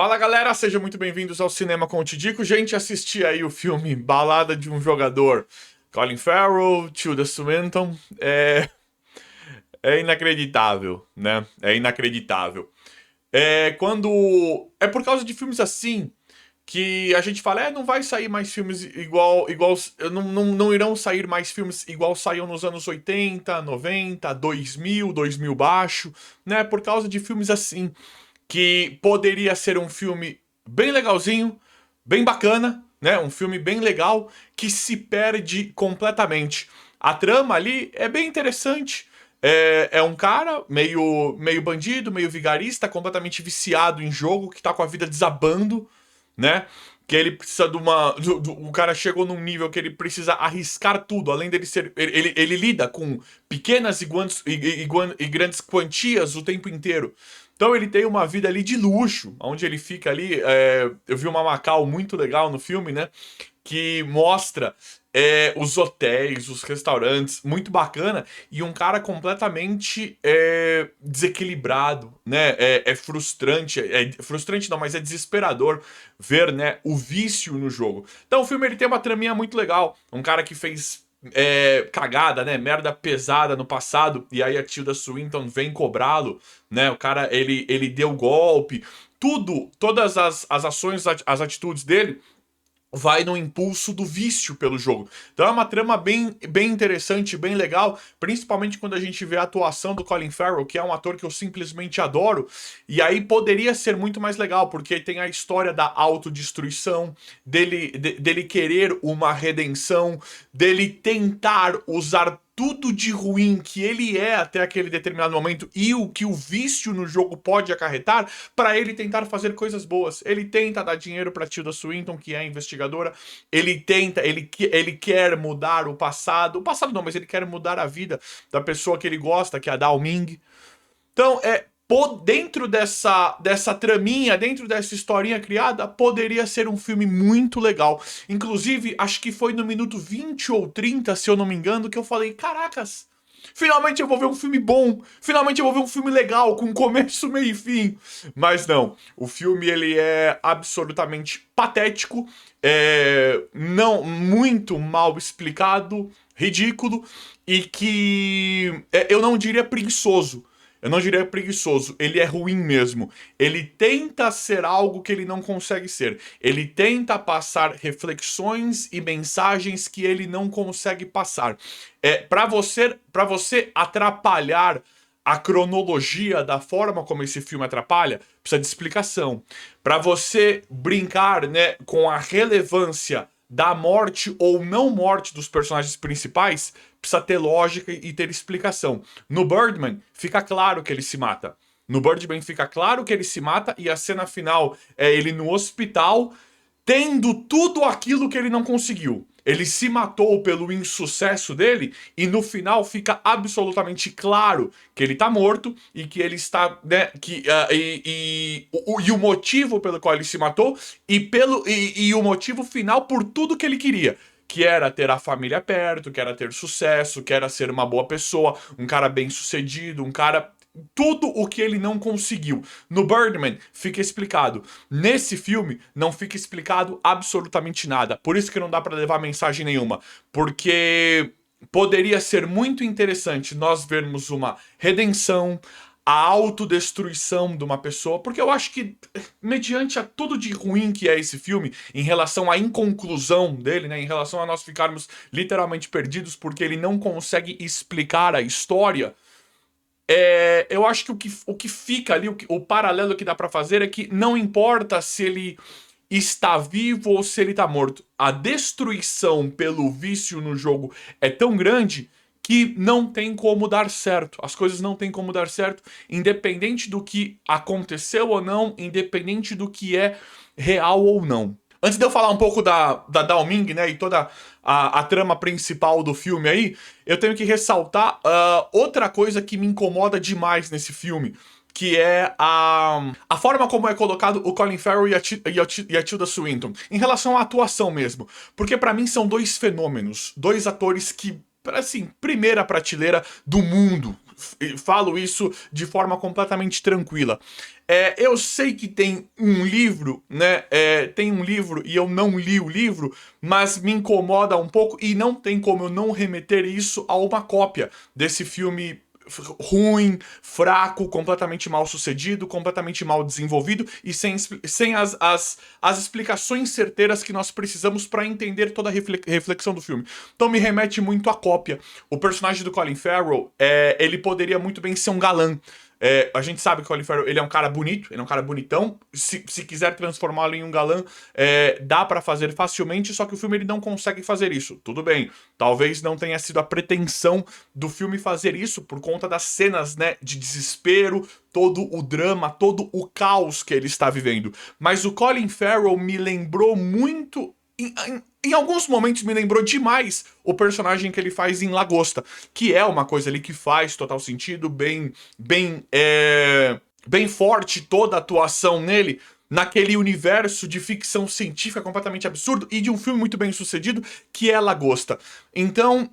Fala galera, sejam muito bem-vindos ao Cinema com o Tidico. Gente, assisti aí o filme Balada de um Jogador. Colin Farrell, Tilda Swinton. É inacreditável, né? É inacreditável. É por causa de filmes assim que a gente fala, não vai sair mais filmes igual não irão sair mais filmes igual saíam nos anos 80, 90, 2000 baixo, né? Por causa de filmes assim que poderia ser um filme bem legalzinho, bem bacana, né? Um filme bem legal que se perde completamente. A trama ali é bem interessante. É um cara meio bandido, meio vigarista, completamente viciado em jogo, que tá com a vida desabando, né? Que ele precisa de uma. O cara chegou num nível que ele precisa arriscar tudo, além dele ser. Ele lida com pequenas e grandes quantias o tempo inteiro. Então ele tem uma vida ali de luxo, onde ele fica ali. Eu vi uma Macau muito legal no filme, né? Que mostra os hotéis, os restaurantes, muito bacana, e um cara completamente desequilibrado, né? É frustrante, frustrante não, mas é desesperador ver, né, o vício no jogo. Então o filme ele tem uma traminha muito legal, um cara que fez cagada, né? Merda pesada no passado, e aí a Tilda Swinton vem cobrá-lo, né? O cara ele deu golpe, todas as ações, as atitudes dele vai no impulso do vício pelo jogo. Então é uma trama bem interessante, bem legal, principalmente quando a gente vê a atuação do Colin Farrell, que é um ator que eu simplesmente adoro, e aí poderia ser muito mais legal, porque tem a história da autodestruição, dele querer uma redenção, dele tentar usar tudo de ruim que ele é até aquele determinado momento e o que o vício no jogo pode acarretar para ele tentar fazer coisas boas. Ele tenta dar dinheiro para Tilda Swinton, que é a investigadora. Ele quer mudar o passado. O passado não, mas ele quer mudar a vida da pessoa que ele gosta, que é a Dao Ming. Então, dentro dessa traminha, dentro dessa historinha criada, poderia ser um filme muito legal. Inclusive, acho que foi no minuto 20 ou 30, se eu não me engano, que eu falei: caracas, finalmente eu vou ver um filme bom, finalmente eu vou ver um filme legal, com começo, meio e fim. Mas não, o filme ele é absolutamente patético, não muito mal explicado, ridículo, e que eu não diria preguiçoso. Eu não diria preguiçoso, ele é ruim mesmo. Ele tenta ser algo que ele não consegue ser. Ele tenta passar reflexões e mensagens que ele não consegue passar. Para você atrapalhar a cronologia da forma como esse filme atrapalha, precisa de explicação. Para você brincar, né, com a relevância da morte ou não morte dos personagens principais, precisa ter lógica e ter explicação. No Birdman, fica claro que ele se mata. No Birdman fica claro que ele se mata e a cena final é ele no hospital tendo tudo aquilo que ele não conseguiu. Ele se matou pelo insucesso dele e no final fica absolutamente claro que ele tá morto e que ele está, né, e o motivo pelo qual ele se matou e o motivo final por tudo que ele queria. Que era ter a família perto, que era ter sucesso, que era ser uma boa pessoa, um cara bem sucedido, um cara tudo o que ele não conseguiu. No Birdman fica explicado. Nesse filme não fica explicado absolutamente nada. Por isso que não dá pra levar mensagem nenhuma, porque poderia ser muito interessante nós vermos uma redenção, a autodestruição de uma pessoa, porque eu acho que, mediante a tudo de ruim que é esse filme, em relação à inconclusão dele, né, em relação a nós ficarmos literalmente perdidos porque ele não consegue explicar a história, eu acho que o que fica ali, o paralelo que dá pra fazer é que não importa se ele está vivo ou se ele tá morto. A destruição pelo vício no jogo é tão grande que não tem como dar certo. As coisas não tem como dar certo, independente do que aconteceu ou não, independente do que é real ou não. Antes de eu falar um pouco da Dao Ming, né, e toda a trama principal do filme aí, eu tenho que ressaltar outra coisa que me incomoda demais nesse filme, que é a forma como é colocado o Colin Farrell e a Tilda Swinton, em relação à atuação mesmo. Porque pra mim são dois fenômenos, dois atores que, assim, primeira prateleira do mundo, falo isso de forma completamente tranquila. Eu sei que tem um livro, né? Tem um livro e eu não li o livro, mas me incomoda um pouco e não tem como eu não remeter isso a uma cópia desse filme ruim, fraco, completamente mal sucedido, completamente mal desenvolvido e sem as explicações certeiras que nós precisamos para entender toda a reflexão do filme. Então me remete muito à cópia. O personagem do Colin Farrell, ele poderia muito bem ser um galã. A gente sabe que o Colin Farrell, ele é um cara bonito, ele é um cara bonitão. Se quiser transformá-lo em um galã, dá pra fazer facilmente, só que o filme ele não consegue fazer isso. Tudo bem, talvez não tenha sido a pretensão do filme fazer isso por conta das cenas, né, de desespero, todo o drama, todo o caos que ele está vivendo. Mas o Colin Farrell me lembrou muito em alguns momentos me lembrou demais o personagem que ele faz em Lagosta, que é uma coisa ali que faz total sentido, bem forte toda a atuação nele, naquele universo de ficção científica completamente absurdo e de um filme muito bem sucedido, que é Lagosta. Então,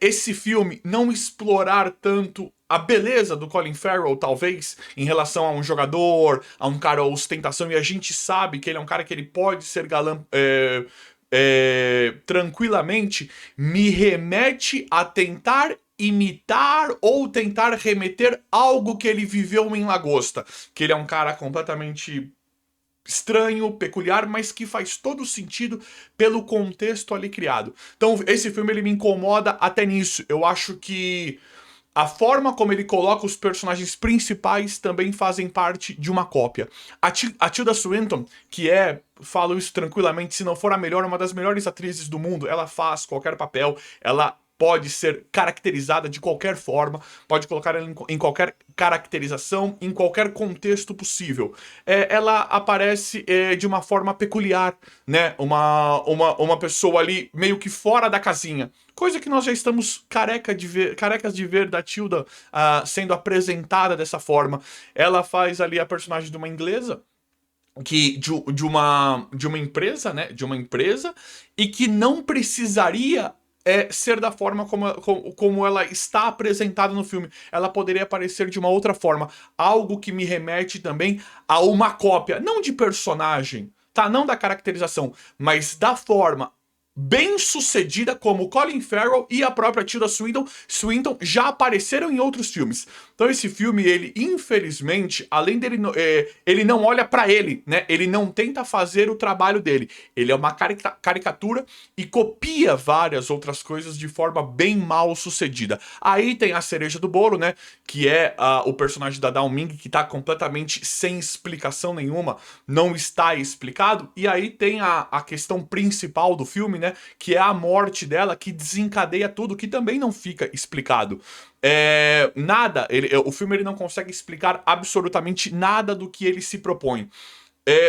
esse filme não explorar tanto a beleza do Colin Farrell, talvez, em relação a um jogador, a um cara ostentação, e a gente sabe que ele é um cara que ele pode ser galã tranquilamente, me remete a tentar imitar ou tentar remeter algo que ele viveu em Lagosta. Que ele é um cara completamente estranho, peculiar, mas que faz todo sentido pelo contexto ali criado. Então, esse filme ele me incomoda até nisso. Eu acho que a forma como ele coloca os personagens principais também fazem parte de uma cópia. A Tilda Swinton, que falo isso tranquilamente, se não for a melhor, uma das melhores atrizes do mundo, ela faz qualquer papel, ela pode ser caracterizada de qualquer forma, pode colocar ela em qualquer caracterização, em qualquer contexto possível. Ela aparece de uma forma peculiar, né? Uma pessoa ali meio que fora da casinha. Coisa que nós já estamos carecas de ver da Tilda sendo apresentada dessa forma. Ela faz ali a personagem de uma inglesa, de uma empresa, né? De uma empresa, e que não precisaria ser da forma como ela está apresentada no filme. Ela poderia aparecer de uma outra forma. Algo que me remete também a uma cópia, não de personagem, tá? Não da caracterização, mas da forma bem sucedida como Colin Farrell e a própria Tilda Swinton já apareceram em outros filmes. Então esse filme, ele infelizmente, além dele, ele não olha pra ele, né? Ele não tenta fazer o trabalho dele. Ele é uma caricatura e copia várias outras coisas de forma bem mal sucedida. Aí tem a cereja do bolo, né? Que é o personagem da Dao Ming, que tá completamente sem explicação nenhuma, não está explicado. E aí tem a questão principal do filme, né? Que é a morte dela, que desencadeia tudo, que também não fica explicado. O filme ele não consegue explicar absolutamente nada do que ele se propõe.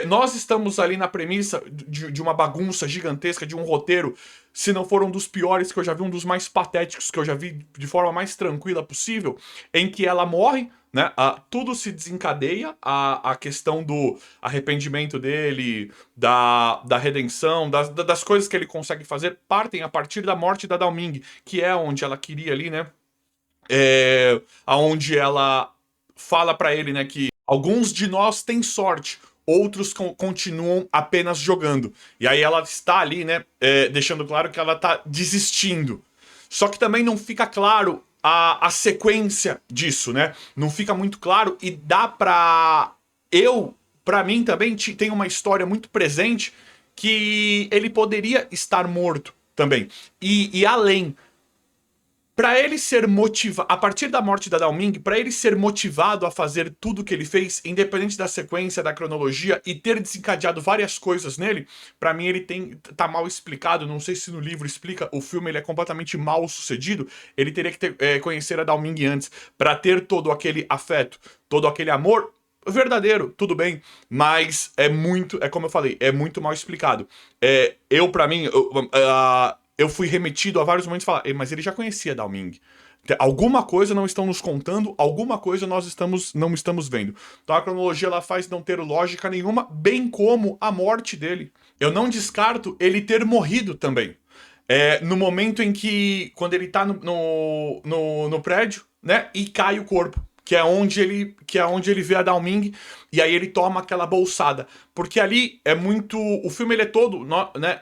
Nós estamos ali na premissa de uma bagunça gigantesca, de um roteiro, se não for um dos piores que eu já vi, um dos mais patéticos que eu já vi de forma mais tranquila possível, em que ela morre, né? Tudo se desencadeia, a questão do arrependimento dele, da redenção, das coisas que ele consegue fazer, partem a partir da morte da Dao Ming, que é onde ela queria ali, né? Aonde ela fala pra ele, né, que alguns de nós têm sorte, outros continuam apenas jogando. E aí ela está ali, né, deixando claro que ela tá desistindo. Só que também não fica claro a sequência disso, né? Não fica muito claro e dá pra mim também tem uma história muito presente que ele poderia estar morto também. E além, para ele ser motivado, a partir da morte da Dao Ming, para ele ser motivado a fazer tudo que ele fez, independente da sequência, da cronologia, e ter desencadeado várias coisas nele, para mim ele tá mal explicado, não sei se no livro explica, o filme ele é completamente mal sucedido, ele teria que conhecer a Dao Ming antes, para ter todo aquele afeto, todo aquele amor verdadeiro, tudo bem, mas como eu falei, é muito mal explicado. Pra mim, eu fui remetido a vários momentos e falar, mas ele já conhecia Dao Ming. Alguma coisa não estão nos contando, alguma coisa nós não estamos vendo. Então a cronologia ela faz não ter lógica nenhuma, bem como a morte dele. Eu não descarto ele ter morrido também. No momento em que, quando ele tá no prédio, né? E cai o corpo. Que é onde ele vê a Dao Ming, e aí ele toma aquela bolsada. Porque ali é muito. O filme ele é todo, né?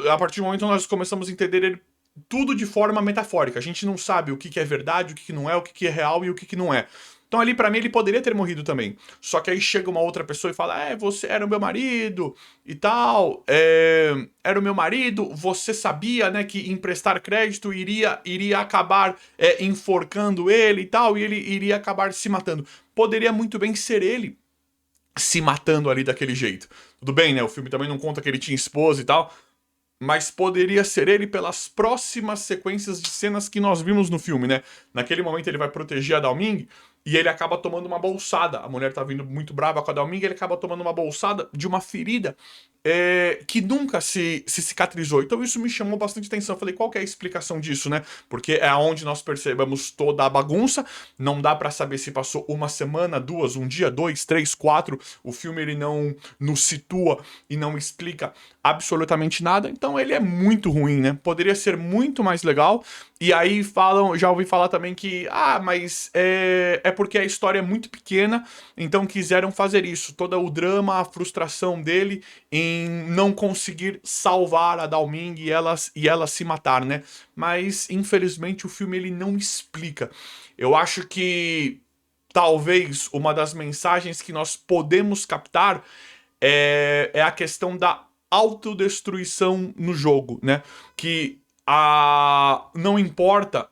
A partir do momento que nós começamos a entender ele tudo de forma metafórica. A gente não sabe o que é verdade, o que não é, o que é real e o que não é. Então ali pra mim ele poderia ter morrido também. Só que aí chega uma outra pessoa e fala: você era o meu marido e tal, era o meu marido, você sabia, né, que emprestar crédito iria acabar enforcando ele e tal, e ele iria acabar se matando. Poderia muito bem ser ele se matando ali daquele jeito. Tudo bem, né? O filme também não conta que ele tinha esposa e tal, mas poderia ser ele pelas próximas sequências de cenas que nós vimos no filme, né? Naquele momento ele vai proteger a Dao Ming e ele acaba tomando uma bolsada. A mulher tá vindo muito brava com a Dao Ming e ele acaba tomando uma bolsada de uma ferida que nunca se cicatrizou. Então isso me chamou bastante atenção. Eu falei, qual que é a explicação disso, né? Porque é onde nós percebemos toda a bagunça. Não dá pra saber se passou uma semana, duas, um dia, dois, três, quatro. O filme ele não nos situa e não explica absolutamente nada. Então ele é muito ruim, né? Poderia ser muito mais legal. E aí já ouvi falar também que, mas é porque a história é muito pequena, então quiseram fazer isso. Todo o drama, a frustração dele em não conseguir salvar a Dao Ming e ela se matar, né? Mas, infelizmente, o filme ele não explica. Eu acho que talvez uma das mensagens que nós podemos captar é a questão da autodestruição no jogo, né? Que não importa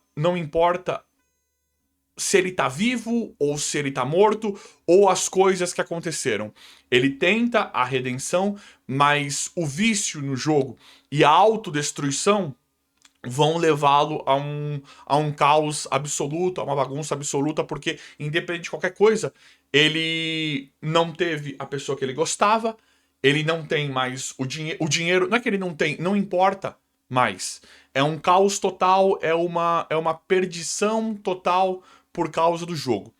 se ele tá vivo ou se ele tá morto ou as coisas que aconteceram. Ele tenta a redenção, mas o vício no jogo e a autodestruição vão levá-lo a um caos absoluto, a uma bagunça absoluta, porque independente de qualquer coisa, ele não teve a pessoa que ele gostava, ele não tem mais o dinheiro, não é que ele não tem, não importa mais. É um caos total, é uma perdição total por causa do jogo.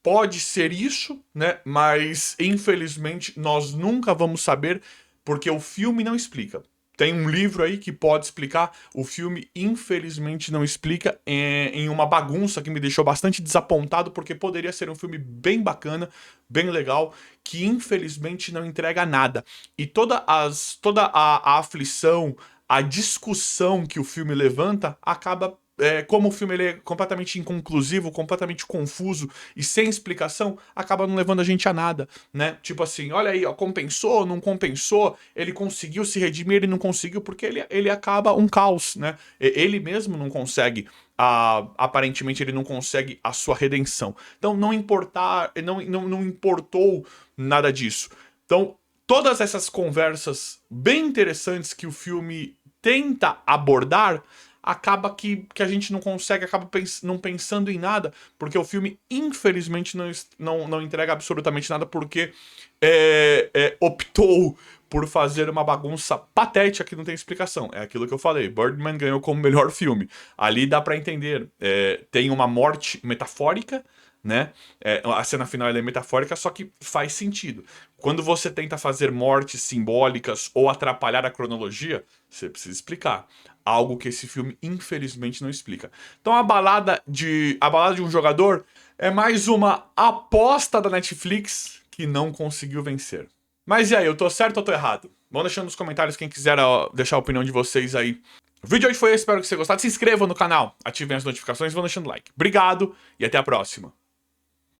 Pode ser isso, né? Mas infelizmente nós nunca vamos saber porque o filme não explica. Tem um livro aí que pode explicar, o filme infelizmente não explica, em uma bagunça que me deixou bastante desapontado, porque poderia ser um filme bem bacana, bem legal, que infelizmente não entrega nada. E toda a aflição, a discussão que o filme levanta, acaba como o filme ele é completamente inconclusivo, completamente confuso e sem explicação, acaba não levando a gente a nada, né? Tipo assim, olha aí, ó, compensou, não compensou, ele conseguiu se redimir, ele não conseguiu, porque ele acaba um caos, né? Ele mesmo não consegue, aparentemente ele não consegue a sua redenção. Então não importou nada disso. Então, todas essas conversas bem interessantes que o filme tenta abordar, acaba que a gente não consegue, acaba não pensando em nada, porque o filme, infelizmente, não entrega absolutamente nada, porque optou por fazer uma bagunça patética que não tem explicação. É aquilo que eu falei, Birdman ganhou como melhor filme. Ali dá pra entender, tem uma morte metafórica, né? A cena final é metafórica, só que faz sentido. Quando você tenta fazer mortes simbólicas ou atrapalhar a cronologia, você precisa explicar. Algo que esse filme, infelizmente, não explica. Então a balada de um jogador é mais uma aposta da Netflix que não conseguiu vencer. Mas e aí, eu tô certo ou tô errado? Vão deixando nos comentários quem quiser deixar a opinião de vocês aí. O vídeo de hoje foi esse, espero que você tenha gostado. Se inscrevam no canal, ativem as notificações e vão deixando like. Obrigado e até a próxima.